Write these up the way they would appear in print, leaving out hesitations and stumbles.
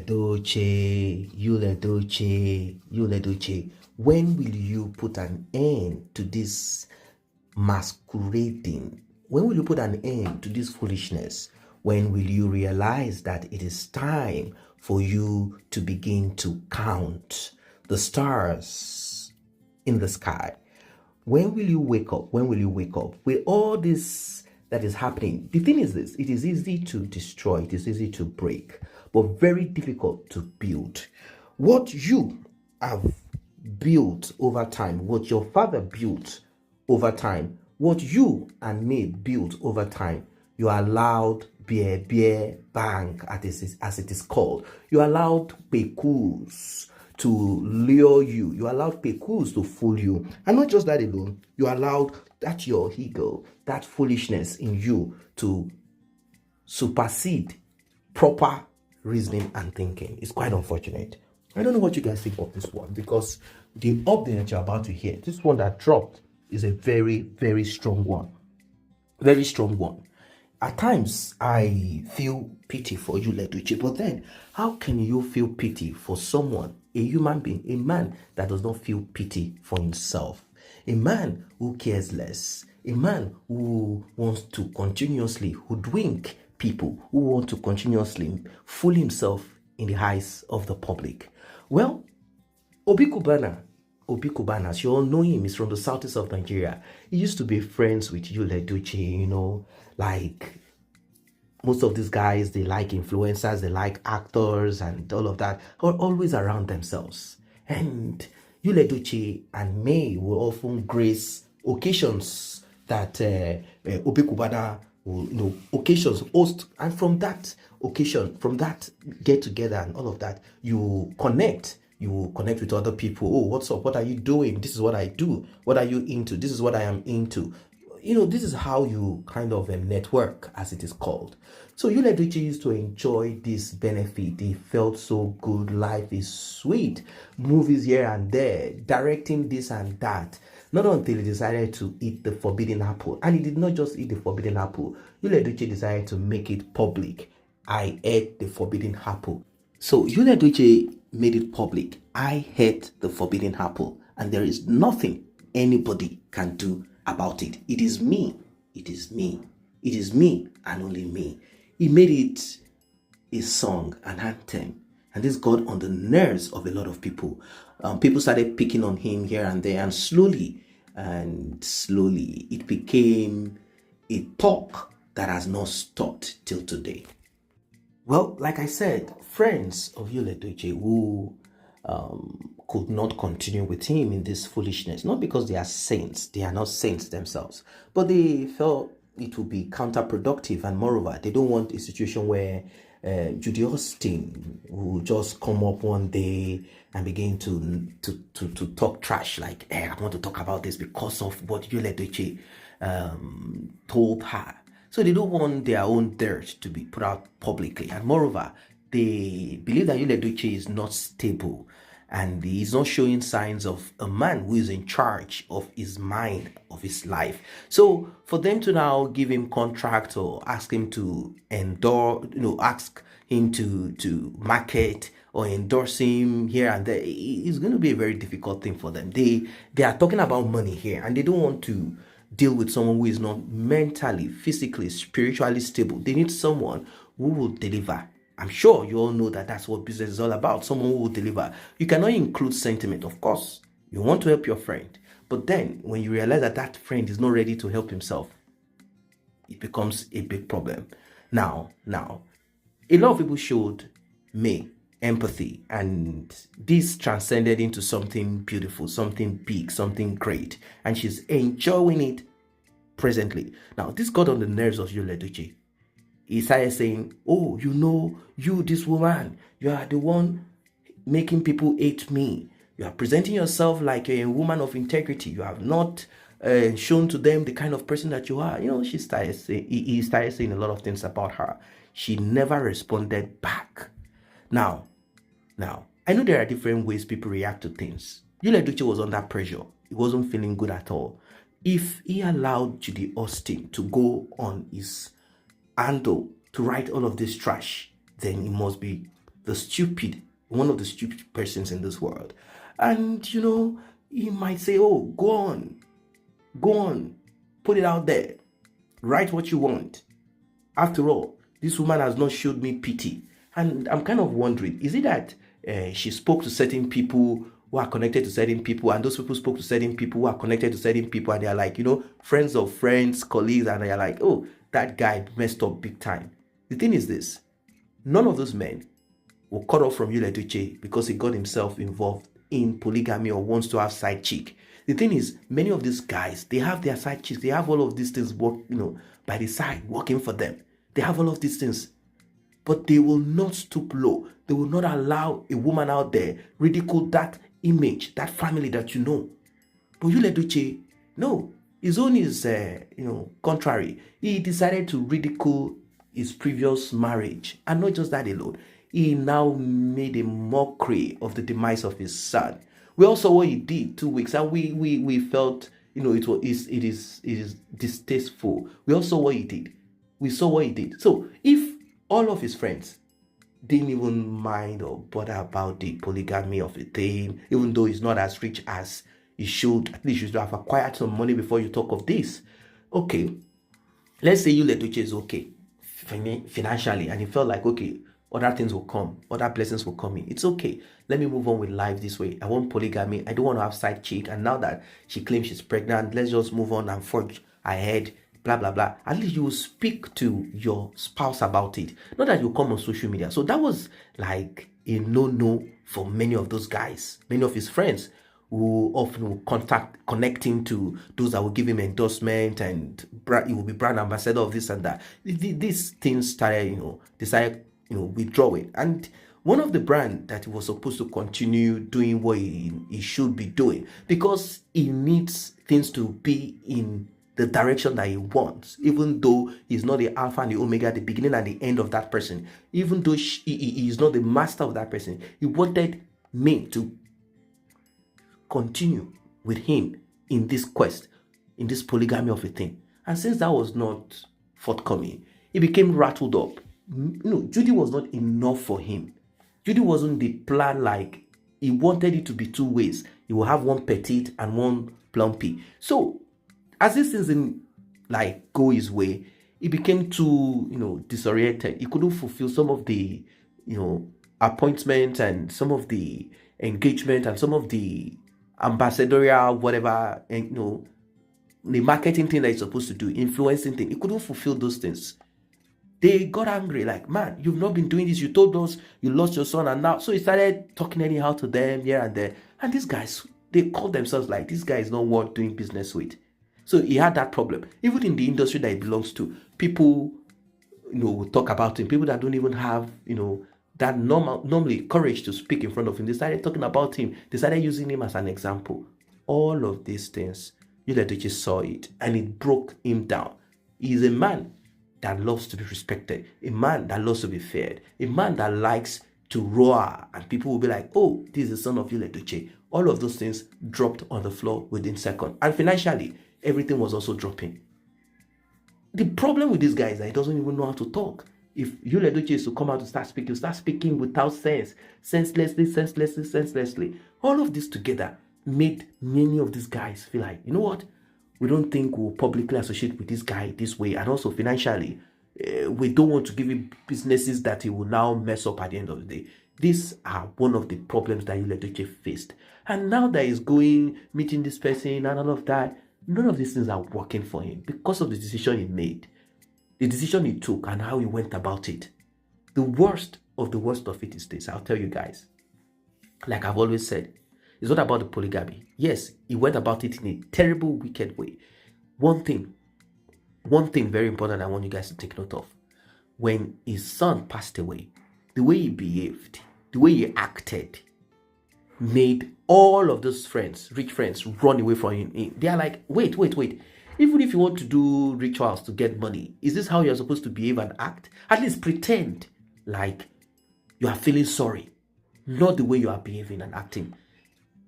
Edochie, when will you put an end to this masquerading? When will you put an end to this foolishness? When will you realize that it is time for you to begin to count the stars in the sky? When will you wake up? When will you wake up? With all this that is happening, the thing is this: it is easy to destroy, it is easy to break, but very difficult to build. What you have built over time, what your father built over time, what you and me built over time, you allowed beer bank, as it is called. You allowed pekus to lure you. You allowed pekus to fool you. And not just that alone, you allowed that your ego, that foolishness in you to supersede proper reasoning and thinking. It's quite unfortunate. I don't know what you guys think of this one, because the update that you're about to hear, this one that dropped, is a very, very strong one. Very strong one. At times, I feel pity for you, Edochie, but then how can you feel pity for someone, a human being, a man that does not feel pity for himself, a man who cares less, a man who wants to continuously hoodwink people, who want to continuously fool himself in the eyes of the public? Well, Cubana, as you all know him, is from the southeast of Nigeria. He used to be friends with you, Edochie, like most of these guys, they like influencers, they like actors and all of that, are always around themselves. And you, Edochie, and May will often grace occasions that Cubana will, occasions host, and from that occasion, from that get together and all of that, you connect with other people. Oh, what's up? What are you doing? This is what I do. What are you into? This is what I am into. This is how you kind of network, as it is called. So you, Edochie, used to enjoy this benefit. He felt so good. Life is sweet. Movies here and there, directing this and that. Not until he decided to eat the forbidden apple. And he did not just eat the forbidden apple. You, Edochie, decided to make it public. I ate the forbidden apple. So you, Edochie, made it public. I ate the forbidden apple. And there is nothing anybody can do about it. It is me. It is me. It is me and only me. He made it a song, an anthem, and this got on the nerves of a lot of people. People started picking on him here and there, and slowly, it became a talk that has not stopped till today. Well, like I said, friends of Edochie who could not continue with him in this foolishness, not because they are saints, they are not saints themselves, but they felt it would be counterproductive, and moreover, they don't want a situation where Judy Austin will just come up one day and begin to talk trash, like, hey, I want to talk about this because of what Edochie told her. So they don't want their own dirt to be put out publicly, and moreover, they believe that Edochie is not stable, and he's not showing signs of a man who is in charge of his mind, of his life. So for them to now give him contract or ask him to endorse, ask him to market or endorse him here and there, it's going to be a very difficult thing for them. They are talking about money here, and they don't want to deal with someone who is not mentally, physically, spiritually stable. They need someone who will deliver. I'm sure you all know that that's what business is all about. Someone who will deliver. You cannot include sentiment, of course. You want to help your friend. But then, when you realize that that friend is not ready to help himself, it becomes a big problem. Now, a lot of people showed me empathy, and this transcended into something beautiful, something big, something great. And she's enjoying it presently. Now, this got on the nerves of Edochie. He started saying, oh, you, this woman, you are the one making people hate me. You are presenting yourself like a woman of integrity. You have not shown to them the kind of person that you are. He started saying a lot of things about her. She never responded back. Now, I know there are different ways people react to things. Edochie was under pressure. He wasn't feeling good at all. If he allowed Judy Austin to go on his handle to write all of this trash, then it must be one of the stupid persons in this world. And he might say, oh, go on, put it out there, write what you want. After all, this woman has not showed me pity. And I'm kind of wondering, is it that she spoke to certain people who are connected to certain people, and those people spoke to certain people who are connected to certain people, and they're like, friends of friends, colleagues, and they're like, oh, that guy messed up big time. The thing is this, none of those men will cut off from you, Edochie, because he got himself involved in polygamy or wants to have side chick. The thing is, many of these guys, they have their side chicks, they have all of these things work, by the side, working for them. They have all of these things, but they will not stoop low. They will not allow a woman out there ridicule that image, that family that you know. But you, Edochie, no, his own is, contrary. He decided to ridicule his previous marriage, and not just that alone. He now made a mockery of the demise of his son. We all saw what he did 2 weeks, and we felt, it is distasteful. We all saw what he did. We saw what he did. So if all of his friends didn't even mind or bother about the polygamy of a thing, even though he's not as rich as he should, at least you should have acquired some money before you talk of this. Okay, let's say you, Edochie, is okay financially, and you felt like, okay, other things will come, other blessings will come in. It's okay. Let me move on with life this way. I want polygamy. I don't want to have side chick. And now that she claims she's pregnant, let's just move on and forge ahead. Blah blah blah. At least you will speak to your spouse about it. Not that you come on social media. So that was like a no for many of those guys, many of his friends, who often will connect him to those that will give him endorsement, and he will be brand ambassador of this and that. These things decided withdrawing. And one of the brand that he was supposed to continue doing what he should be doing, because he needs things to be in the direction that he wants, even though he's not the alpha and the omega, the beginning and the end of that person, even though he is not the master of that person. He wanted me to continue with him in this quest, in this polygamy of a thing. And since that was not forthcoming, he became rattled up. Judy was not enough for him. Judy wasn't the plan. Like, he wanted it to be two ways. He will have one petite and one plumpy. So as these things didn't go his way, he became too disoriented. He couldn't fulfill some of the appointments and some of the engagement and some of the ambassadorial whatever, and the marketing thing that he's supposed to do, influencing thing. He couldn't fulfill those things. They got angry, like, man, you've not been doing this. You told us you lost your son, and now. So he started talking anyhow to them here and there. And these guys, they called themselves like, this guy is not worth doing business with. So he had that problem. Even in the industry that he belongs to, people, will talk about him. People that don't even have, that normally courage to speak in front of him. They started talking about him. They started using him as an example. All of these things, Edochie saw it, and it broke him down. He's a man that loves to be respected, a man that loves to be feared, a man that likes to roar, and people will be like, oh, this is the son of Edochie. All of those things dropped on the floor within seconds. And financially, everything was also dropping. The problem with this guy is that he doesn't even know how to talk. If Edochie is to come out to start speaking without sense, senselessly. All of this together made many of these guys feel like, you know what? We don't think we'll publicly associate with this guy this way. And also financially, we don't want to give him businesses that he will now mess up at the end of the day. These are one of the problems that Edochie faced. And now that he's going, meeting this person and all of that, none of these things are working for him because of the decision he made, the decision he took, and how he went about it. The worst of it is this. I'll tell you guys. Like I've always said, it's not about the polygamy. Yes, he went about it in a terrible, wicked way. One thing very important I want you guys to take note of. When his son passed away, the way he behaved, the way he acted, made all of those friends, rich friends, run away from him. They are like, wait. Even if you want to do rituals to get money, is this how you're supposed to behave and act? At least pretend like you are feeling sorry, not the way you are behaving and acting.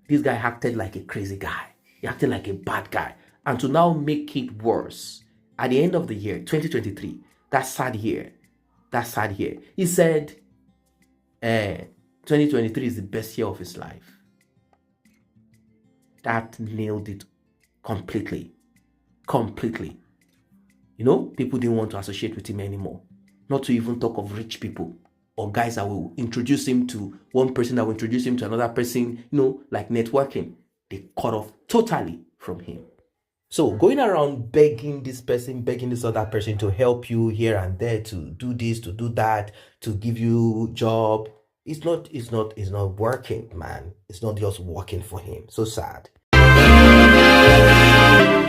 This guy acted like a crazy guy. He acted like a bad guy. And to now make it worse, at the end of the year, 2023, that sad year, he said 2023 is the best year of his life. That nailed it completely. Completely. You know, people didn't want to associate with him anymore. Not to even talk of rich people or guys that will introduce him to one person that will introduce him to another person, you know, like networking. They cut off totally from him. So going around begging this person, begging this other person to help you here and there, to do this, to do that, to give you job, it's not working, man. It's not just working for him. So sad.